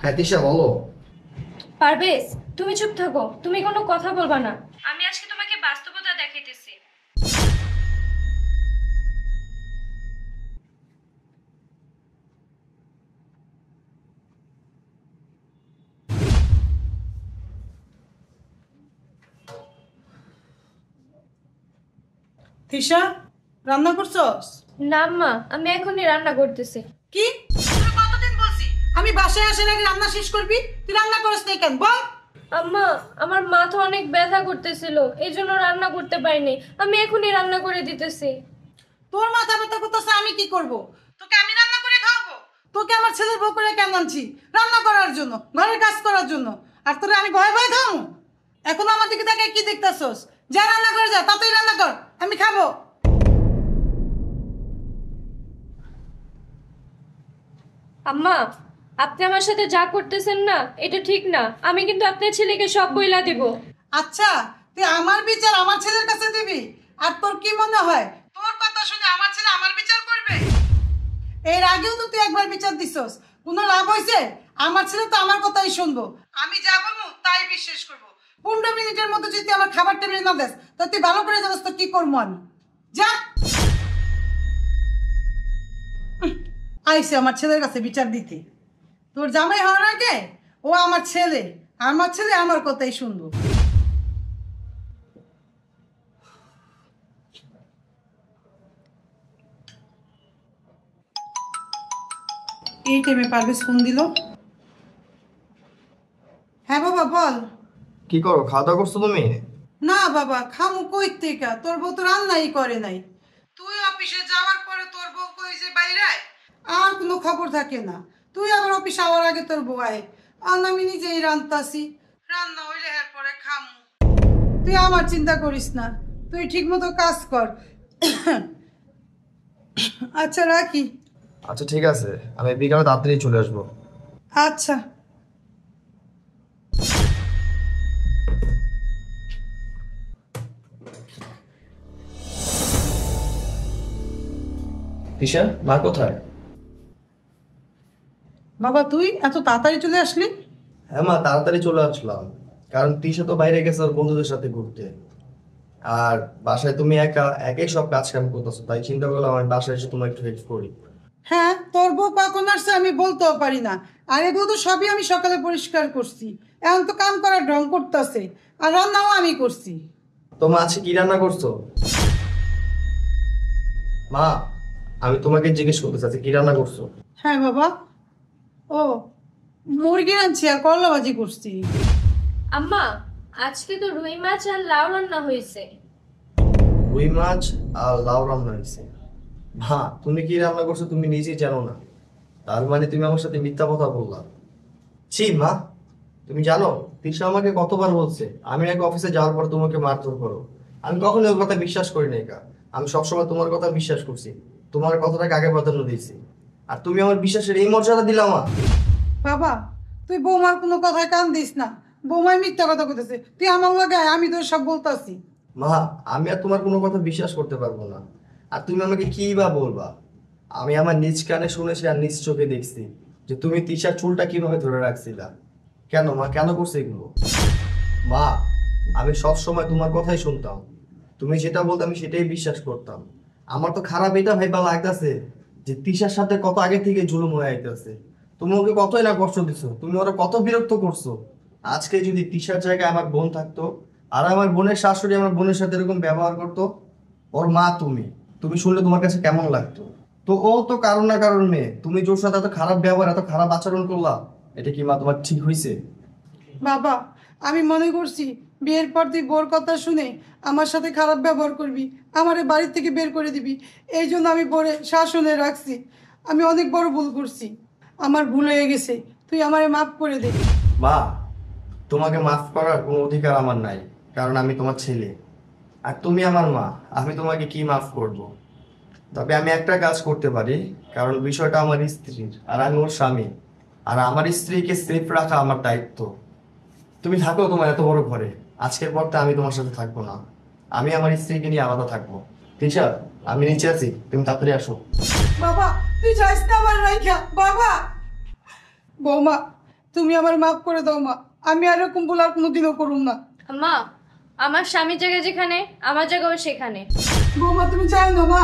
হ্যাঁ তিশা বলো। পারভেজ, তুমি চুপ থাকো, তুমি কোনো কথা বলবা না। আমি আজকে তোমাকে বাস্তবতা দেখাইতেছি। তিশা, রান্না করছস? না আম্মা, আমি এখনই রান্না করতেছি। কি? তোরা কতদিন বলছি আমি বাসায় আসার আগে রান্না শেষ করবি? তুই রান্না করছ না কেন বল? আম্মা, আমার মাথা অনেক ব্যথা করতেছিল, এই জন্য রান্না করতে পারিনি। আমি এখনই রান্না করে দিতেছি। তোর মাথা ব্যথা করতেছে, আমি কি করব? তোকে আমি রান্না করে খাওয়াবো? তোকে আমার ছেলের বউ করে কেন আনছি? রান্না করার জন্য, ঘরের কাজ করার জন্য। আর তোরে আমি ভয় ভয় খাওয়াবো? এখন আমার দিকে তাকে কি দেখতাছস? যা রান্না করে যা, তাতেই রান্না কর, আমি খাবো। আম্মা, আপনি আমার সাথে যা করতেছেন না, এটা ঠিক না। আমি কিন্তু আপনার ছেলেকে সব বইলা দিব। আচ্ছা, তুই আমার বিচার আমার ছেলের কাছে দিবি? আর তোর কি মনে হয় তোর কথা শুনে আমার ছেলে আমার বিচার করবে? এর আগেও তো তুই একবার বিচার দিছস, কোনো লাভ হয়েছে? আমার ছেলে তো আমার কথাই শুনবো, আমি যা বলবো তাই বিশ্বাস করবো। 15 মিনিটের মধ্যে যদি তুই আমার খাবার টেবিলে না দেস, তা তুই ভালো করে জানাস তো কি করবো আমি। যা। আইসে আমার ছেলের কাছে বিচার দিতে। তোর জামাই হওয়ার আগে ও আমার ছেলে, আমার ছেলে আমার কথাই শুনবো। এই টাইমে পারভেজ ফোন দিল। হ্যাঁ বাবা বল। কি করো, খাওয়া দাওয়া করছো তুমি? না বাবা, খামু কই থেকে? তোর বউ তো রান্নাই করে নাই। তুই অফিসে যাওয়ার পরে তোর বউ কই যে বাইরে, আর কোনো খবর থাকে না। তুই আবার অফিস আওয়ার আগে তোর বউ আয়। আর আমি নিজেই রান্তাছি, রান্না হইলে এর পরে খামু। তুই আমার চিন্তা করিস না, তুই ঠিক মতো কাজ কর। আচ্ছা রাখি। আচ্ছা ঠিক আছে, আমি বিকালে তাড়াতাড়ি চলে আসবো। আচ্ছা। তিশা, মা কোথায়? বাবা তুই এত তাড়াতাড়ি চলে আসলি? হ্যাঁ মা, তাড়াতাড়ি চলে আসলাম, কারণ তিশা তো বাইরে গেছে ওর বন্ধুদের সাথে ঘুরতে। আর বাসায় তুমি একা একাই সব কাজ কাম করতেছো, তাই চিন্তা করলাম আমি বাসায় এসে তোমার একটু হেল্প করি। হ্যাঁ, তোর বউ কখন আসছে আমি বলতেও পারি না। আর এগুলো তো সবই আমি সকালে পরিষ্কার করছি। এখন তো কাম করার ঢং করতেছে, আর রান্নাও আমি করছি। তো মা আজকে কি রান্না করছো? মা, আমি তোমাকে জিজ্ঞেস করতে চাচ্ছি কি রান্না করছো? হ্যাঁ বাবা। ও, মুরগি আনছি আর করলা ভাজি করছি। আম্মা, আজকে তো রুই মাছ আর লাউ রান্না হয়েছে। রুই মাছ আর লাউ রান্না হয়েছে? মা, তুমি কি রান্না করছো তুমি নিজেই জানো না, তার মানে তুমি আমার সাথে মিথ্যা কথা বললা। ছি মা, তুমি জানো তিশা আমাকে কতবার বলছে আমি এক অফিসে যাওয়ার পর তোমাকে মারধর করো। আমি কখনো ওর কথা বিশ্বাস করি নাই কা। আমি সবসময় তোমার কথা বিশ্বাস করছি, তোমার কথাটাকে আগে প্রাধান্য দিয়েছি। আর তুমি আমার বিশ্বাসের এই মর্যাদা দিলা মা? বাবা, তুই বৌমার কোনো কথায় কান দিস না। বৌমায় মিথ্যা কথা কইতেছে, তুই আমার লাগে আয়, আমি তোর সব বলতাছি। মা, আমি আর তোমার কোনো কথা বিশ্বাস করতে পারবো না। আর তুমি আমাকে কি বা বলবা? আমি আমার নিজ কানে শুনেছি আর নিজ চোখে দেখছি যে তুমি তিশার চুলটা কিভাবে ধরে রাখছিলা। কেন মা, কেন করছে এগুলো? মা, আমি সব সময় তোমার কথাই শুনতাম, তুমি যেটা বলতে আমি সেটাই বিশ্বাস করতাম। আমার তো খারাপ এটা ভাইবা লাগতেছে যে তিশার সাথে কত আগে থেকে জুলুম হয়ে আইতেছে। তুমি ওকে কতই না কষ্ট দিছো, তুমি ওরা কত বিরক্ত করছো। আজকে যদি তিশার জায়গায় আমার বোন থাকতো, আর আমার বোনের শাশুড়ি আমার বোনের সাথে এরকম ব্যবহার করতো, ওর মা তুমি, তুমি শুনলে তোমার কাছে কেমন লাগতো? তো ও তো কারণ না কারণ মেয়ে, তুমি ওর সাথে এত খারাপ ব্যবহার এত খারাপ আচরণ করলা, এটা কি মা তোমার ঠিক হয়েছে? বাবা, আমি মনে করছি বিয়ের পর তুই বোর কথা শুনে আমার সাথে খারাপ ব্যবহার করবি, আমারে বাড়ি থেকে বের করে দিবি। এই জন্য আমি বোরে শাসনে রাখছি। আমি অনেক বড় ভুল করছি, আমার ভুল হয়ে গেছে, তুই আমারে মাফ করে দে। মা, তোমাকে মাফ করার কোনো অধিকার আমার নাই, কারণ আমি তোমার ছেলে। আর তুমি আমার মা, আমি তোমাকে কি মাফ করব? তবে আমি একটা কাজ করতে পারি, কারণ বিষয়টা আমার স্ত্রীর আর আমি ওর স্বামী। আর আমার স্ত্রীকে সেফ রাখা আমার দায়িত্ব। তুমি থাকো তোমার এত বড় ঘরে, আজকের পর আমি তোমার সাথে থাকবো না। আমি আমার স্ত্রীকে নিয়ে আলাদা থাকবো। তিশা, আমি নিচে আছি, তুমি তাড়াতাড়ি আসো। বাবা, তুই যাইস না আমার রাইখা। বাবা, বৌমা, তুমি আমার মাফ করে দাও মা, আমি আর এরকম ভুল আর কোনোদিনও করুম না। আম্মা, আমার স্বামীর জায়গা যেখানে আমার জায়গাও সেখানে। বৌমা তুমি চাও না মা?